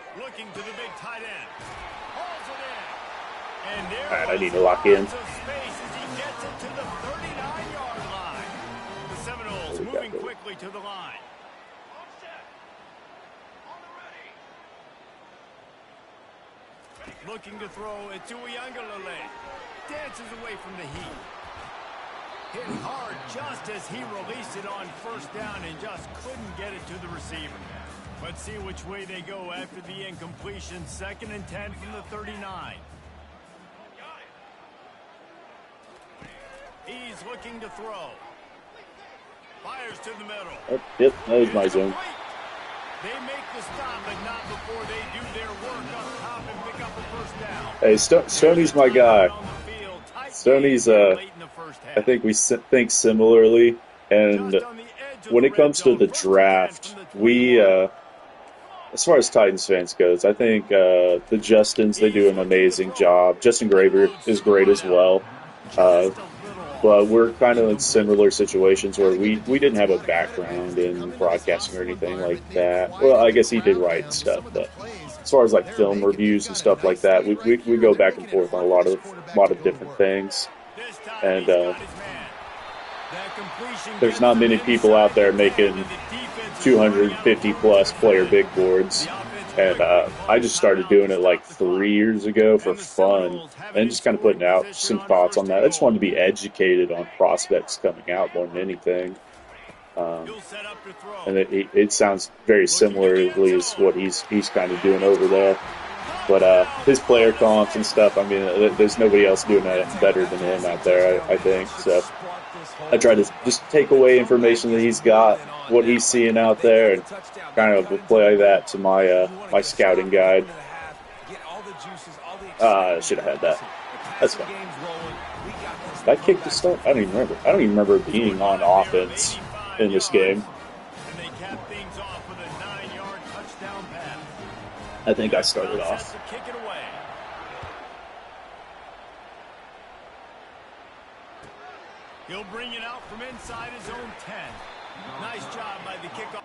Alright, I need to lock in. To the line. Looking to throw it to Uyangalele. Dances away from the heat. Hit hard just as he released it on first down and just couldn't get it to the receiver. Let's see which way they go after the incompletion. 2nd and 10 from the 39. He's looking to throw. Fires to the middle. Oh, yep, that was my zone. They make the stop, but not before they do their work up top and pick up a first down. Hey, Stoney's my guy. Stoney's, I think we think similarly, and when it comes to the draft, we, as far as Titans fans goes, I think the Justins, they do an amazing job. Justin Graver is great as well. But we're kind of in similar situations where we didn't have a background in broadcasting or anything like that. Well, I guess he did write stuff, but as far as like film reviews and stuff like that, we go back and forth on a lot of different things. And there's not many people out there making 250 plus player big boards. And I just started doing it like 3 years ago for fun and just kind of putting out some thoughts on that. I just wanted to be educated on prospects coming out more than anything. And it sounds very similarly as what he's kind of doing over there. But his player comps and stuff, I mean, there's nobody else doing that better than him out there, I think. So I try to just take away information that he's got, what he's seeing out there, and kind of apply that to my my scouting guide. I should have had that. That's fine. Did I kick the start? I don't even remember. I don't even remember being on offense in this game. I think I started off. He'll bring it out from inside his own 10. Nice job by the kickoff.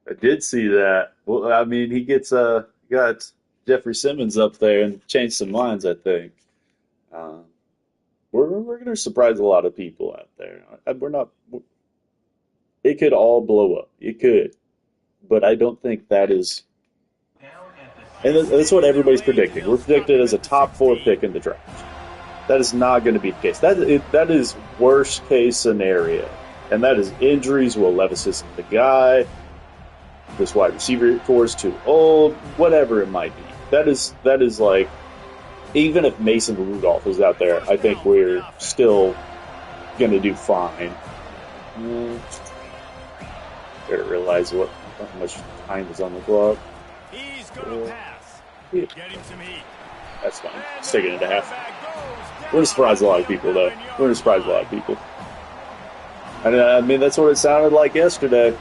I did see that. Well, I mean, he got Jeffrey Simmons up there and changed some minds, I think. We're going to surprise a lot of people out there. It could all blow up. It could. But I don't think that is... And that's what everybody's predicting. We're predicted as a top 4 pick in the draft. That is not going to be the case. That is worst case scenario. And that is injuries. Will Levis isn't the guy. This wide receiver core is too old. Whatever it might be. That is like... Even if Mason Rudolph is out there, I think we're still going to do fine. Better realize how much time is on the clock. He's going to pass. Yeah. Get him some heat. That's fine. Let's take it into half. We're going to surprise a lot of people, though. We're going to surprise a lot of people. And I mean, that's what it sounded like yesterday.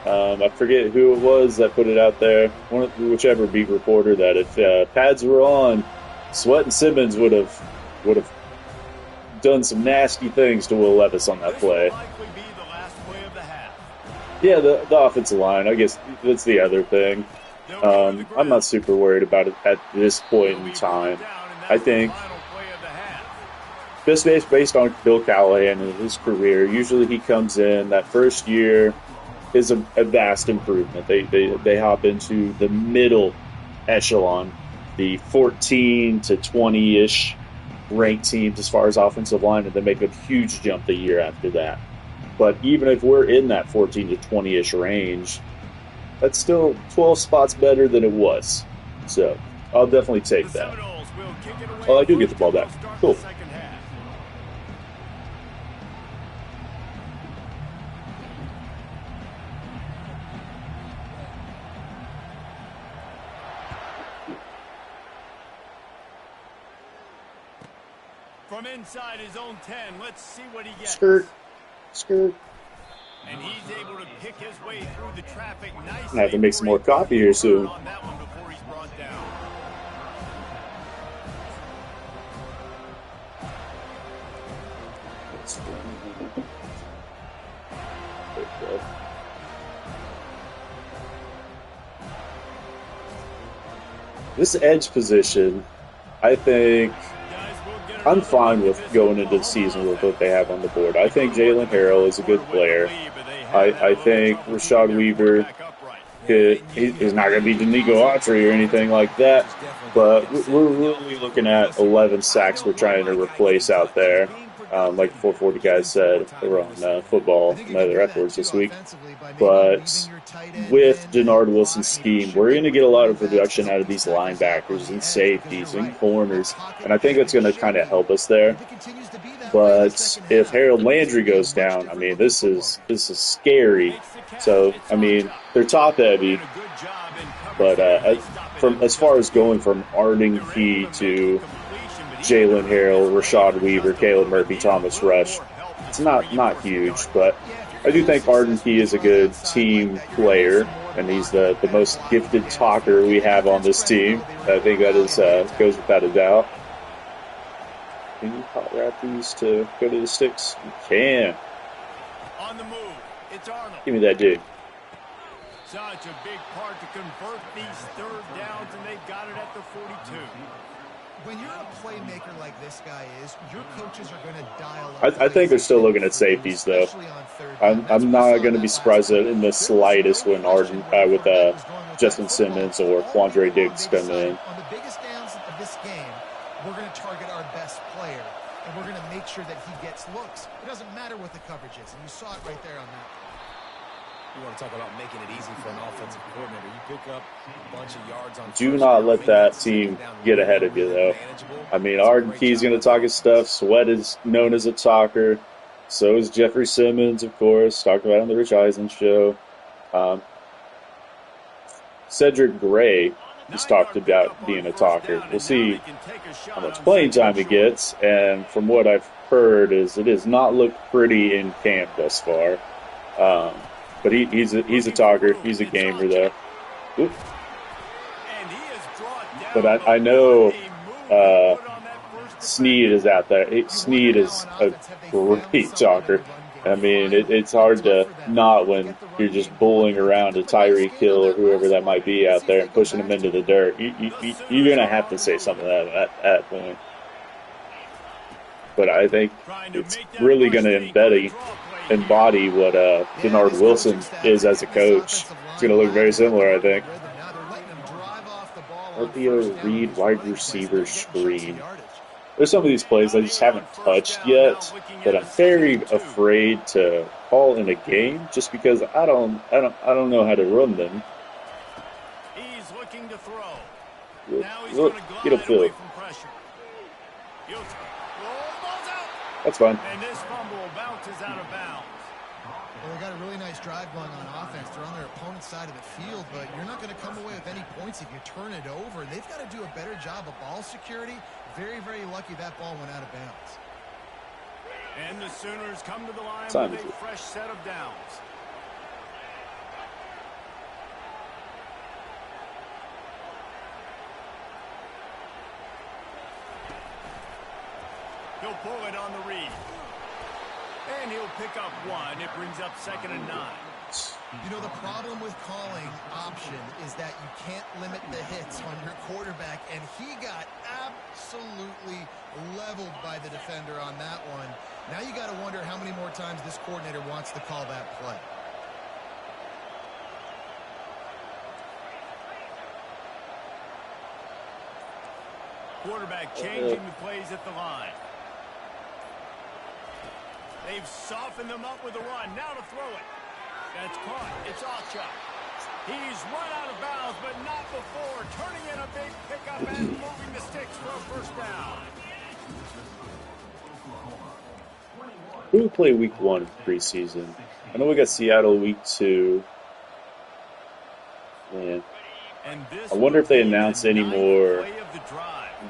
I forget who it was that put it out there. Whichever beat reporter that if pads were on, Sweat and Simmons would have done some nasty things to Will Levis on that play. Yeah, the offensive line. I guess that's the other thing. I'm not super worried about it at this point in time. I think just based on Bill Callahan and his career, usually he comes in that first year is a vast improvement. They hop into the middle echelon, the 14 to 20-ish ranked teams as far as offensive line, and they make a huge jump the year after that. But even if we're in that 14 to 20-ish range, that's still 12 spots better than it was. So I'll definitely take that. Oh, I do get the ball back. Cool. From inside his own 10, let's see what he gets. Skirt. And he's able to pick his way through the traffic nicely. I have to make some more coffee here soon. On that one before he's brought down. This edge position, I think I'm fine with going into the season with what they have on the board. I think Jalen Harrell is a good player. I think Rashad Weaver is not going to be Danico Autry or anything like that, but we're really looking at 11 sacks we're trying to replace out there. Like the 440 guys said, they were on football and other records this week. But with Denard Wilson's scheme, we're going to get a lot of production out of these linebackers and safeties and corners, and I think that's going to kind of help us there. But if Harold Landry goes down, I mean, this is scary. So, I mean, they're top heavy, but from as far as going from Arden Key to Jalen Harrell, Rashad Weaver, Caleb Murphy, Thomas Rush, it's not huge, but I do think Arden Key is a good team player, and he's the most gifted talker we have on this team. I think that is goes without a doubt. Can you hot wrap these to go to the sticks? You can. On the move, it's Arnold. Give me that dude. Such a big part to convert these third downs, and they've got it at the 42. When you're a playmaker like this guy is, your coaches are going to dial up. I think they're still looking at safeties, though. I'm not going to be surprised in the slightest when Arden with Justin Simmons or Quandre Diggs come in. On the biggest downs of this game, we're going to target our best player, and we're going to make sure that he gets looks. It doesn't matter what the coverage is, and you saw it right there on that. You want to talk about making it easy for an offensive coordinator. You pick up a bunch of yards on. Do not let that team get ahead of you, though. I mean, Arden Key's going to talk his stuff. Sweat is known as a talker. So is Jeffrey Simmons, of course. Talked about on the Rich Eisen show. Cedric Gray has talked about being a talker. We'll see how much playing time he gets. And from what I've heard, it has not looked pretty in camp thus far. But he's a talker. He's a gamer, though. Oop. But I know Snead is out there. Snead is a great talker. I mean, it's hard to not when you're just bullying around a Tyreek Hill or whoever that might be out there and pushing him into the dirt. You're going to have to say something at that point. But I think it's really going to embody what Denard Wilson is as a coach. It's going to look very similar, I think. RPO read wide receiver screen. There's some of these plays I just haven't touched yet that I'm very afraid to call in a game just because I don't know how to run them. He's looking to throw. Look, get a field. That's fine. And this fumble bounces out of bounds. Well, they got a really nice drive going on offense. They're on their opponent's side of the field, but you're not going to come away with any points if you turn it over. They've got to do a better job of ball security. Very, very lucky that ball went out of bounds. And the Sooners come to the line with a fresh set of downs. He'll pull it on the read. And he'll pick up one. It brings up 2nd and 9. You know, the problem with calling option is that you can't limit the hits on your quarterback, and he got absolutely leveled by the defender on that one. Now you got to wonder how many more times this coordinator wants to call that play. Quarterback changing the plays at the line. They've softened them up with a run. Now to throw it. That's caught. It's Ocha. He's run out of bounds, but not before. Turning in a big pickup and moving the sticks for a first down. Who will play week 1 of preseason? I know we got Seattle week 2. Man. I wonder if they announce any more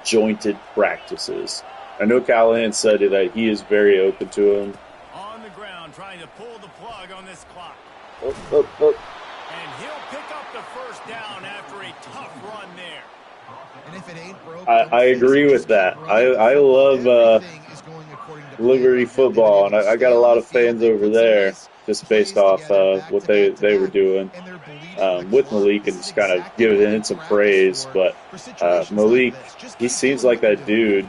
jointed practices. I know Callahan said that he is very open to them. On the ground, trying to pull the plug on this clock. Oh. And he'll pick up the first down after a tough run there. And if it ain't broke, I agree with that. I love Liberty football, and I got a lot of fans over there just based off what they were doing with Malik, and just kind of giving it some praise. But Malik, he seems like that dude.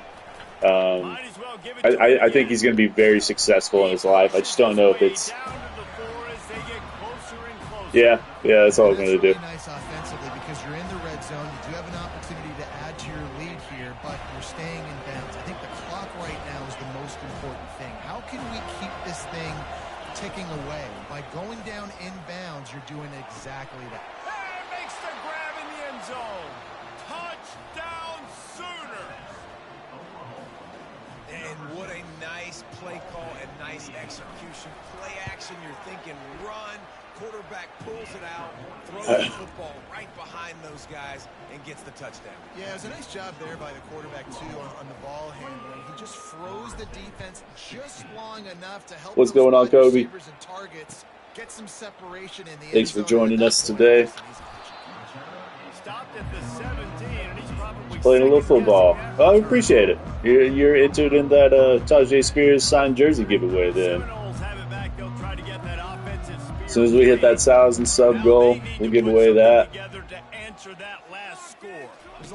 I think he's going to be very successful in his life. I just don't know if it's. Yeah, that's all I'm going to do. Nice offensively because you're in the red zone. You do have an opportunity to add to your lead here, but you're staying in bounds. I think the clock right now is the most important thing. How can we keep this thing ticking away? By going down in bounds, you're doing exactly that. And makes the grab in the end zone. Touchdown Sooners. And what a nice play call and nice execution. Play action, you're thinking run. Quarterback pulls it out, throws the football right behind those guys, and gets the touchdown. Yeah, it was a nice job there by the quarterback, too, on the ball handling. He just froze the defense just long enough to help. What's going on, Kobe? And targets get some separation in the Thanks for joining us today. Stopped at the 17, and he's probably playing a little football. I appreciate it. You're entered in that Tajay Spears signed jersey giveaway then. As soon as we hit that 1,000 sub goal, we'll give away that. There's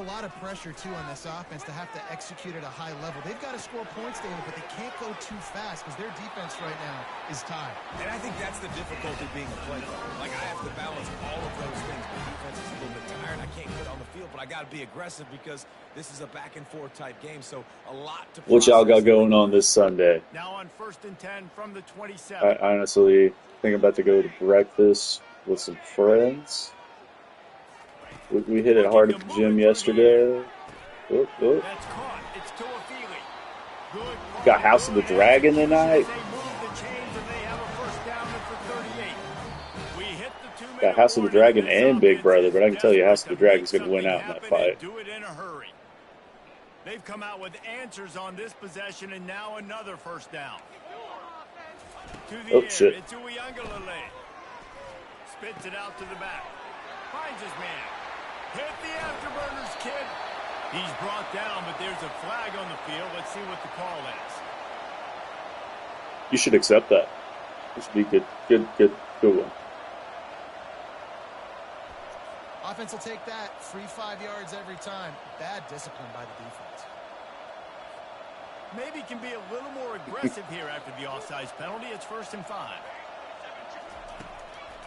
a lot of pressure, too, on this offense to have to execute at a high level. They've got to score points, David, but they can't go too fast because their defense right now is tied. And I think that's the difficulty being a play caller. Like, I have to balance all of those things. My defense is a little bit tired. I can't get on the field, but I got to be aggressive because this is a back-and-forth type game, so a lot to process. What y'all got going on this Sunday? Now on 1st and 10 from the 27. I honestly think I'm about to go to breakfast with some friends. We hit it hard at the gym yesterday. Got House of the Dragon tonight. Got House of the Dragon and Big Brother, but I can tell you House of the Dragon's going to win out in that fight. They've come out with answers on this possession, and now another first down. Oh, shit. Spits it out to the back. Finds his man. Hit the afterburners, kid. He's brought down, but there's a flag on the field. Let's see what the call is. You should accept that. This should be good one. Offense will take that. Free 5 yards every time. Bad discipline by the defense. Maybe can be a little more aggressive here after the offsides penalty. It's 1st and 5.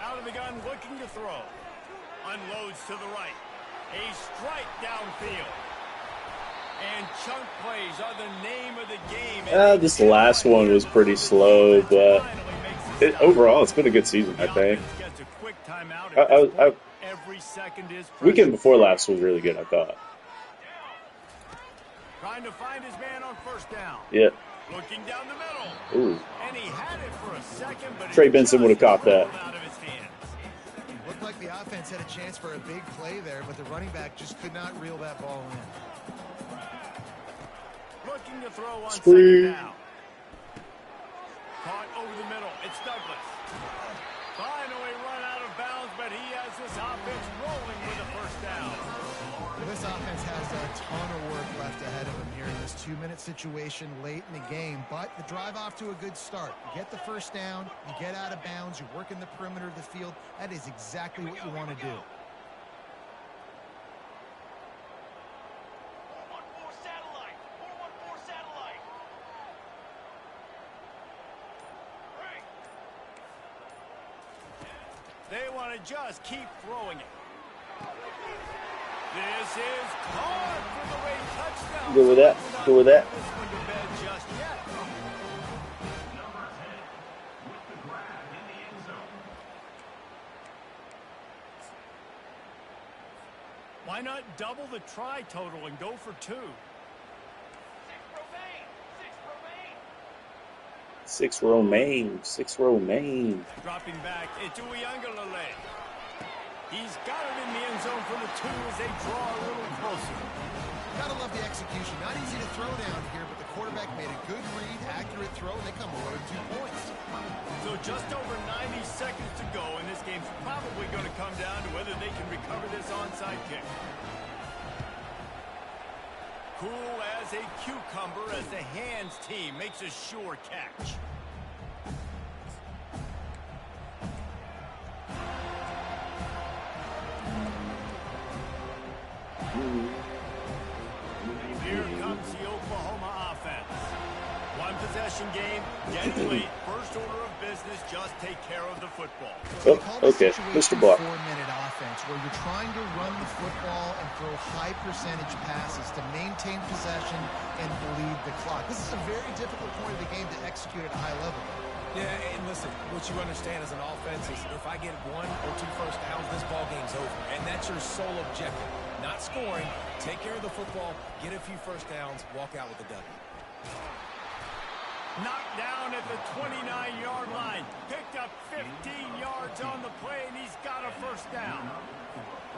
Out of the gun, looking to throw. Unloads to the right. A strike downfield. And chunk plays are the name of the game. This last one was pretty slow, but overall it's been a good season, I think. Weekend before last was really good, I thought. Trying to find his man on 1st down. Yeah. Looking down the middle. Ooh. And he had it for a second, but Trey Benson would have caught that. Looked like the offense had a chance for a big play there, but the running back just could not reel that ball in. Looking to throw on 2nd down. Caught over the middle. It's Douglas. Finally run out of bounds, but he has this offense rolling with a first down. Well, this offense has a ton of work left ahead of them here in this 2-minute situation late in the game, but the drive off to a good start. You get the first down, you get out of bounds, you're working the perimeter of the field. That is exactly what you want to do. They want to just keep throwing it. This is caught for the late touchdown. Go with that. Go with that. This one to bed just yet. Why not double the try total and go for 2? 6 Romaine. 6 Romaine. Dropping back, it's Uiagalelei. He's got it in the end zone for the 2 as they draw a little closer. Gotta love the execution. Not easy to throw down here, but the quarterback made a good read, accurate throw, and they come away with 2 points. So just over 90 seconds to go, and this game's probably going to come down to whether they can recover this onside kick. Cool as a cucumber as the hands team makes a sure catch. Here comes the Oklahoma offense. One possession game, getting late. First order of business, just take care of the football. Oh, okay, Mr. Block. 4-minute offense where you're trying to run the football and throw high percentage passes to maintain possession and bleed the clock. This is a very difficult point of the game to execute at a high level. Yeah, and listen, what you understand as an offense is if I get 1 or 2 first downs, this ball game's over. And that's your sole objective. Not scoring, take care of the football, get a few first downs, walk out with a W. Knocked down at the 29-yard line. Picked up 15 yards on the play, and he's got a first down.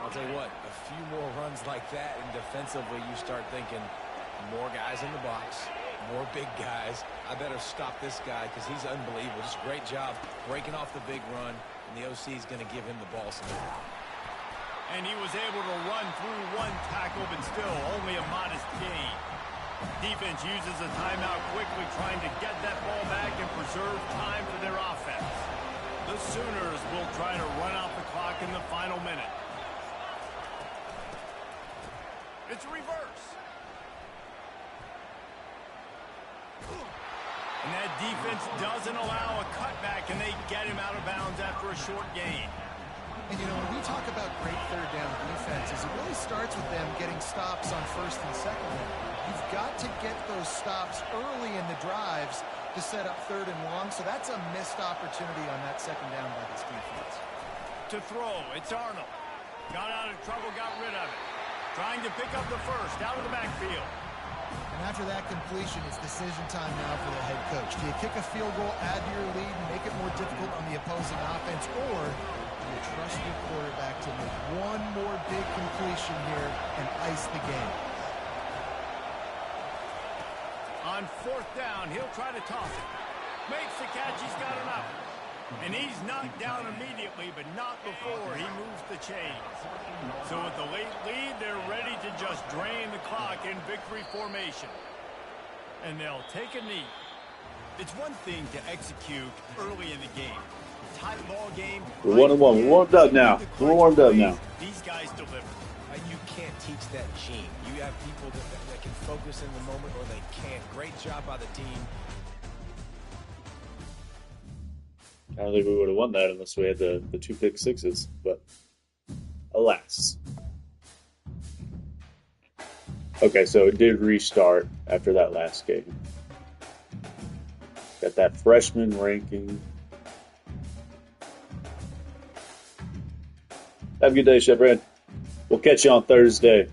I'll tell you what, a few more runs like that, and defensively you start thinking more guys in the box, more big guys. I better stop this guy because he's unbelievable. Just a great job breaking off the big run, and the OC is going to give him the ball some more. And he was able to run through 1 tackle, but still only a modest gain. Defense uses a timeout quickly, trying to get that ball back and preserve time for their offense. The Sooners will try to run out the clock in the final minute. It's reverse. And that defense doesn't allow a cutback, and they get him out of bounds after a short gain. And, you know, when we talk about great third down defenses, it really starts with them getting stops on first and second down. You've got to get those stops early in the drives to set up third and long, so that's a missed opportunity on that second down by this defense. To throw, it's Arnold. Got out of trouble, got rid of it. Trying to pick up the first, out of the backfield. And after that completion, it's decision time now for the head coach. Do you kick a field goal, add to your lead, and make it more difficult on the opposing offense, or do you trust your quarterback to make one more big completion here and ice the game? On 4th down, he'll try to toss it. Makes the catch, he's got enough. And he's knocked down immediately, but not before he moves the chains. So with the late lead, they're ready to just drain the clock in victory formation. And they'll take a knee. It's one thing to execute early in the game. Tight ball game. We're 1-1. We're warmed up now. We're warmed up now. These guys deliver. You can't teach that gene. You have people that can focus in the moment or they can't. Great job by the team. I don't think we would have won that unless we had the 2 pick sixes, but alas. Okay, so it did restart after that last game. Got that freshman ranking. Have a good day, Chef Red. We'll catch you on Thursday.